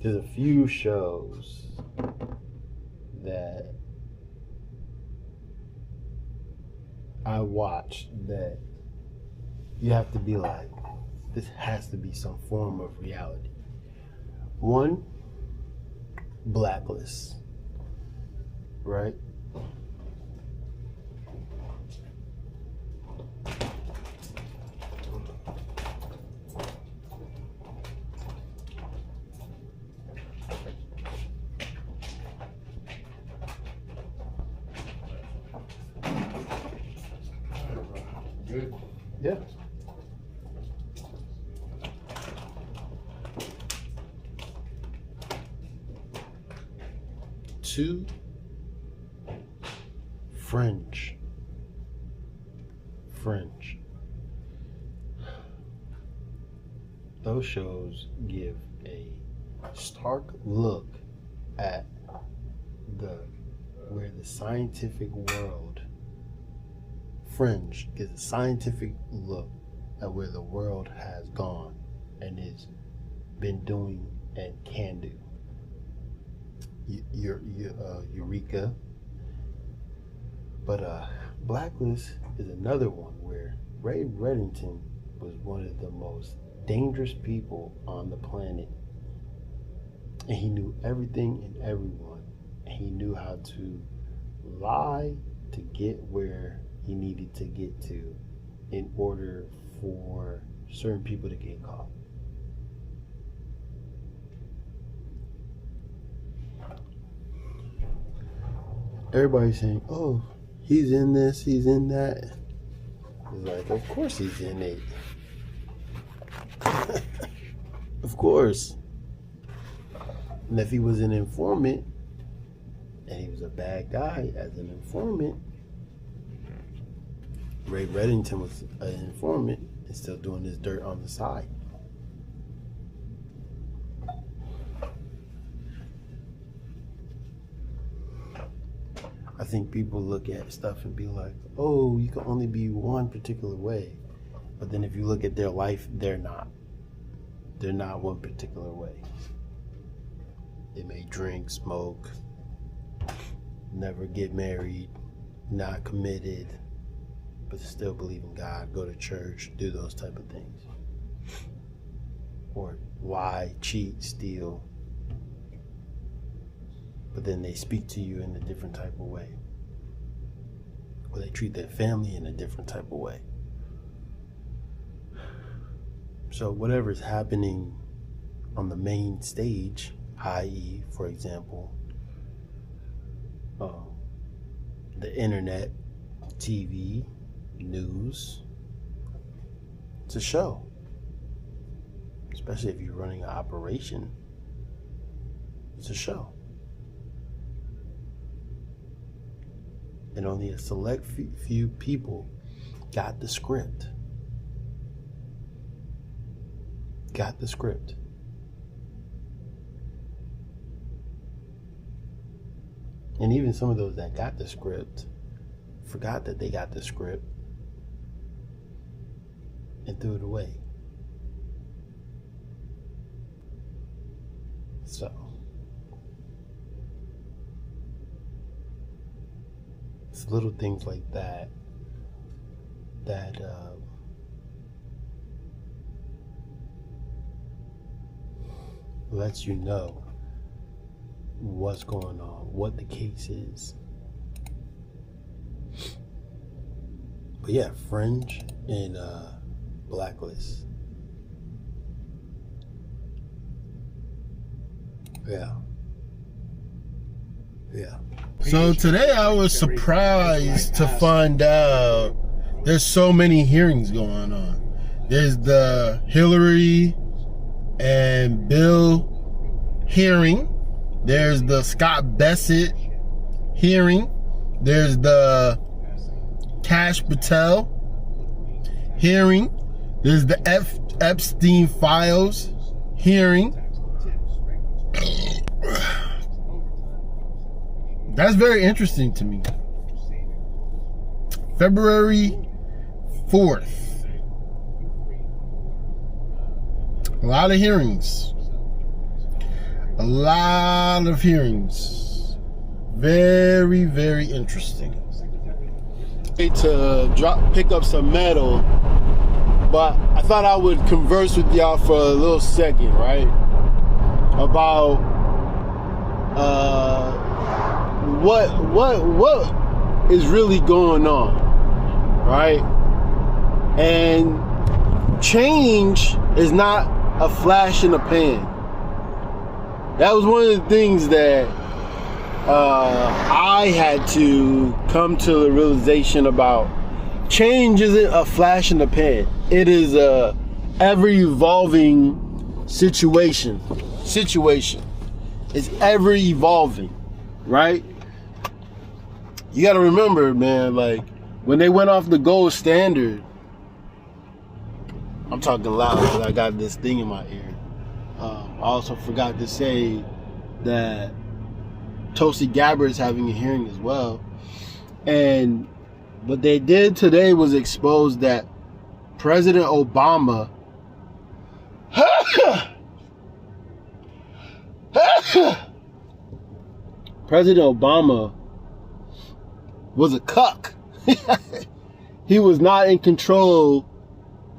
there's a few shows that I watched that you have to be like, this has to be some form of reality. One, Blacklist, right? Good. Yeah. Two, Fringe. Those shows give a stark look at where the scientific world. Fringe gives a scientific look at where the world has gone and is been doing and can do. Eureka. But Blacklist is another one where Ray Reddington was one of the most dangerous people on the planet, and he knew everything and everyone, and he knew how to lie to get where he needed to get to in order for certain people to get caught. Everybody's saying, oh, he's in this, he's in that. It's like, of course he's in it. Of course. And if he was an informant, and he was a bad guy as an informant, Ray Reddington was an informant and still doing his dirt on the side. I think people look at stuff and be like, oh, you can only be one particular way. But then if you look at their life, they're not. They're not one particular way. They may drink, smoke, never get married, not committed, but still believe in God, go to church, do those type of things. Or lie, cheat, steal. But then they speak to you in a different type of way. Or they treat their family in a different type of way. So whatever's happening on the main stage, i.e., for example, the internet, TV, news, it's a show. Especially if you're running an operation, it's a show. And only a select few people got the script. And even some of those that got the script forgot that they got the script and threw it away. So it's little things like that that lets you know what's going on, what the case is. But yeah, Fringe and Blacklist. Yeah. So today I was surprised to find out there's so many hearings going on. There's the Hillary and Bill hearing. There's the Scott Bassett hearing. There's the Cash Patel hearing. There's the Epstein Files hearing. That's very interesting to me. February 4th. A lot of hearings. A lot of hearings. Very, very interesting. To pick up some metal, but I thought I would converse with y'all for a little second, right? About what is really going on, right? And change is not a flash in the pan. That was one of the things that I had to come to the realization about. Change isn't a flash in the pan. It is a ever-evolving situation. It's ever-evolving, right? You got to remember, man, like, when they went off the gold standard, I'm talking loud because I got this thing in my ear. I also forgot to say that Tulsi Gabbard is having a hearing as well. And what they did today was expose that President Obama was a cuck. He was not in control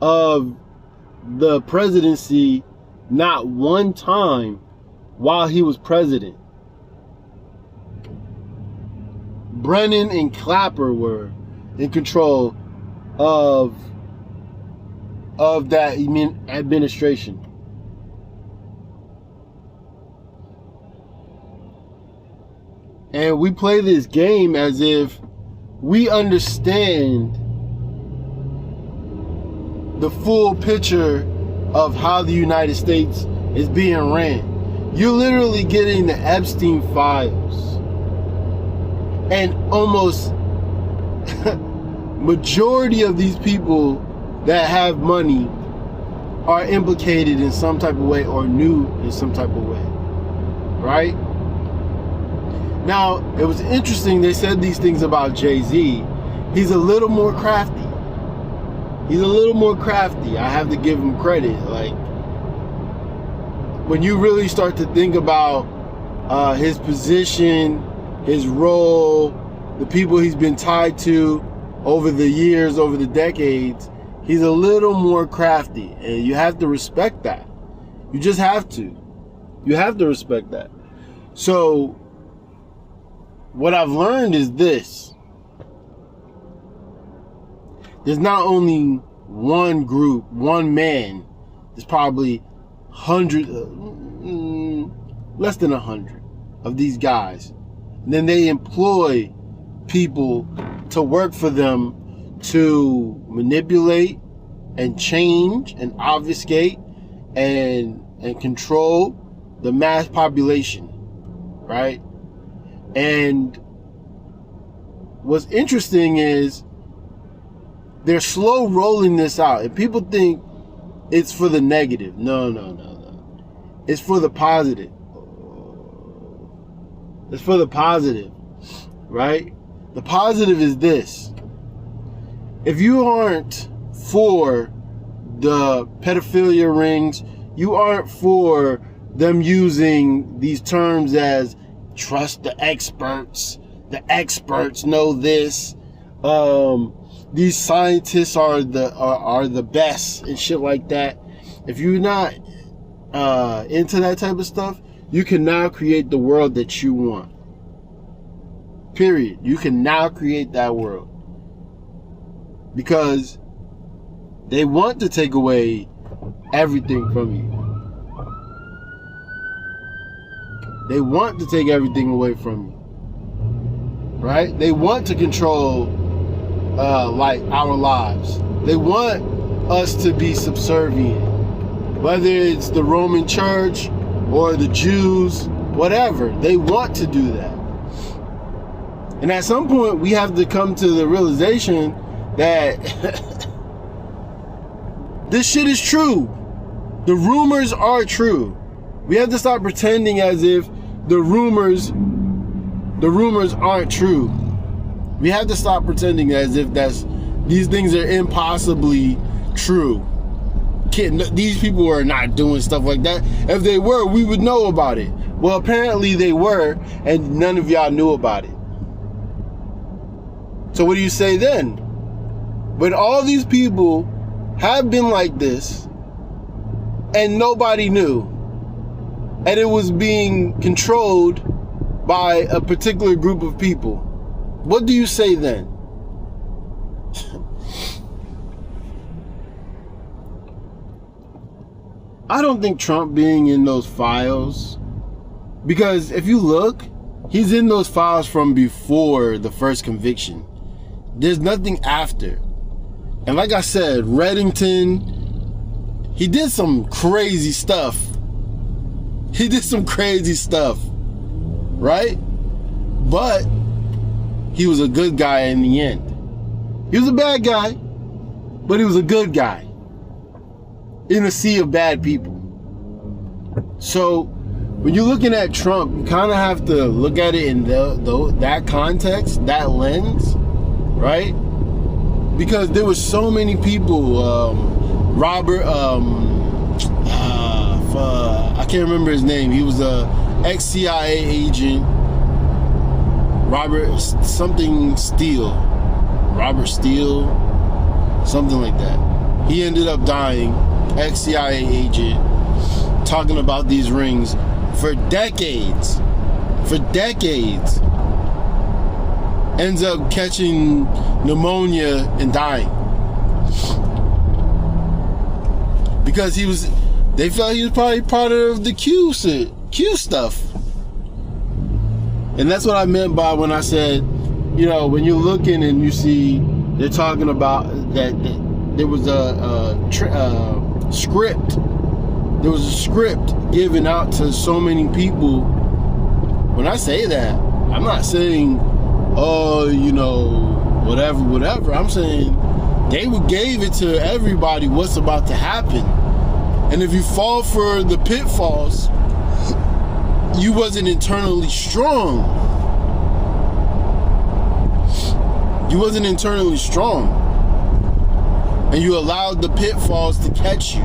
of the presidency not one time while he was president. Brennan and Clapper were in control of that administration. And we play this game as if we understand the full picture of how the United States is being ran. You're literally getting the Epstein files. And almost majority of these people that have money are implicated in some type of way or knew in some type of way. Right? Now, it was interesting, they said these things about Jay-Z. He's a little more crafty. I have to give him credit. Like, when you really start to think about his position, his role, the people he's been tied to over the years, over the decades, he's a little more crafty. And you have to respect that. You just have to. You have to respect that. So, what I've learned is this. There's not only one group, one man. There's probably less than 100 of these guys. And then they employ people to work for them to manipulate and change and obfuscate and control the mass population, right? And what's interesting is they're slow rolling this out. And people think it's for the negative. No. It's for the positive. It's for the positive, right? The positive is this. If you aren't for the pedophilia rings, you aren't for them using these terms as trust the experts know this, these scientists are the best and shit like that. If you're not into that type of stuff, you can now create the world that you want. Period. You can now create that world. Because they want to take away everything from you. They want to take everything away from you. Right? They want to control like our lives. They want us to be subservient. Whether it's the Roman Church or the Jews, whatever. They want to do that. And at some point, we have to come to the realization that this shit is true. The rumors are true. We have to stop pretending as if the rumors aren't true. We have to stop pretending as if these things are impossibly true. These people are not doing stuff like that. If they were, we would know about it. Well, apparently they were, and none of y'all knew about it. So what do you say then? But all these people have been like this, and nobody knew. And it was being controlled by a particular group of people. What do you say then? I don't think Trump being in those files, because if you look, he's in those files from before the first conviction. There's nothing after. And like I said, Reddington, he did some crazy stuff. He did some crazy stuff, right? But he was a good guy in the end. He was a bad guy, but he was a good guy in a sea of bad people. So when you're looking at Trump, you kind of have to look at it in that context, that lens, right? Because there were so many people. Robert, I can't remember his name. He was a ex-CIA agent. Robert something Steele. Robert Steele, something like that. He ended up dying. Ex-CIA agent, talking about these rings for decades. Ends up catching pneumonia and dying. Because they felt he was probably part of the Q stuff. And that's what I meant by when I said, when you're looking and you see they're talking about that there was a script. There was a script given out to so many people. When I say that, I'm not saying, whatever. I'm saying they gave it to everybody what's about to happen. And if you fall for the pitfalls, you wasn't internally strong. And you allowed the pitfalls to catch you.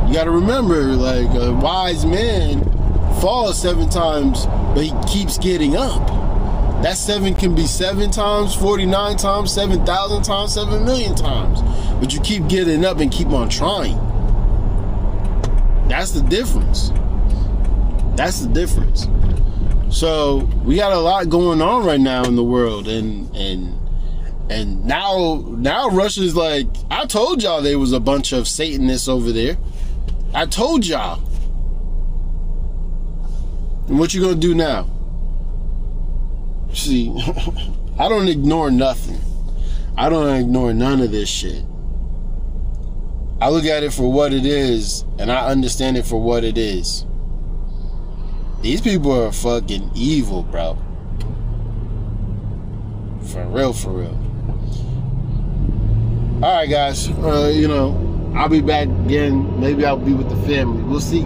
You got to remember, like, a wise man falls 7 times, but he keeps getting up. That 7 can be 7 times, 49 times, 7,000 times, 7 million times. But you keep getting up and keep on trying. That's the difference. So we got a lot going on right now in the world, and now Russia's like, I told y'all there was a bunch of Satanists over there. I told y'all. And what you gonna do now? See, I don't ignore nothing. I don't ignore none of this shit. I look at it for what it is, and I understand it for what it is. These people are fucking evil, bro. For real. Alright, guys. I'll be back again. Maybe I'll be with the family. We'll see.